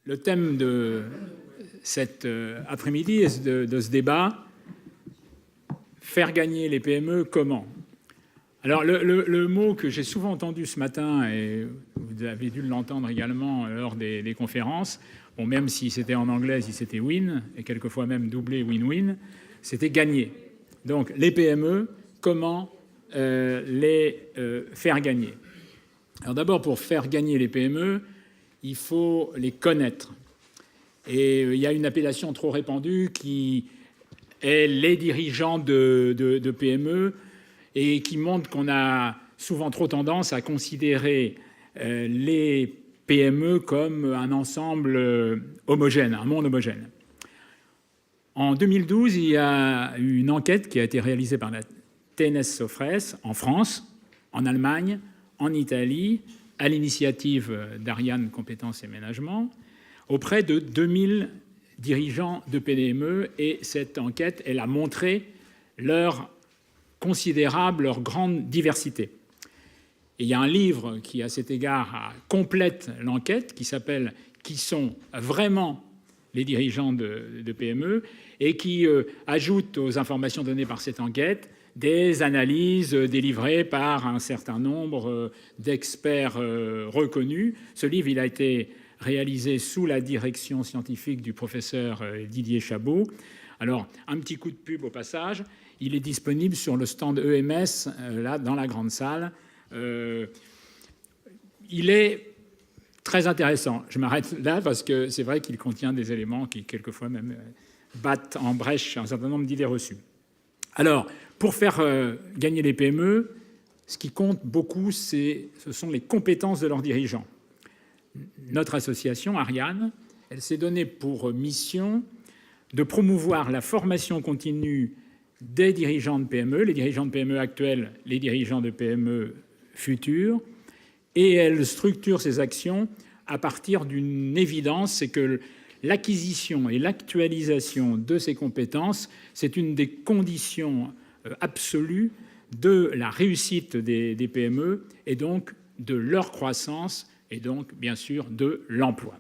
Le thème de cet après-midi et de ce débat, faire gagner les PME comment? Alors le mot que j'ai souvent entendu ce matin, et vous avez dû l'entendre également lors des conférences, bon, même si c'était en anglais, si c'était win, et quelquefois même doublé win-win, c'était gagner. Donc les PME, comment les faire gagner? Alors d'abord, pour faire gagner les PME, il faut les connaître. Et il y a une appellation trop répandue qui est les dirigeants de PME et qui montre qu'on a souvent trop tendance à considérer les PME comme un ensemble homogène, un monde homogène. En 2012, il y a eu une enquête qui a été réalisée par la TNS Sofres en France, en Allemagne, en Italie, à l'initiative d'Ariane Compétences et Ménagement, auprès de 2000 dirigeants de PME. Et cette enquête, elle a montré leur considérable, leur grande diversité. Et il y a un livre qui, à cet égard, complète l'enquête, qui s'appelle « Qui sont vraiment les dirigeants de PME ?» et qui ajoute aux informations données par cette enquête des analyses délivrées par un certain nombre d'experts reconnus. Ce livre, il a été réalisé sous la direction scientifique du professeur Didier Chabot. Alors, un petit coup de pub au passage. Il est disponible sur le stand EMS, là, dans la grande salle. Il est très intéressant. Je m'arrête là parce que c'est vrai qu'il contient des éléments qui, quelquefois, même battent en brèche un certain nombre d'idées reçues. Alors, pour faire gagner les PME, ce qui compte beaucoup, ce sont les compétences de leurs dirigeants. Notre association, Ariane, elle s'est donnée pour mission de promouvoir la formation continue des dirigeants de PME, les dirigeants de PME actuels, les dirigeants de PME futurs, et elle structure ses actions à partir d'une évidence, c'est que l'acquisition et l'actualisation de ces compétences, c'est une des conditions absolues de la réussite des PME et donc de leur croissance et donc, bien sûr, de l'emploi.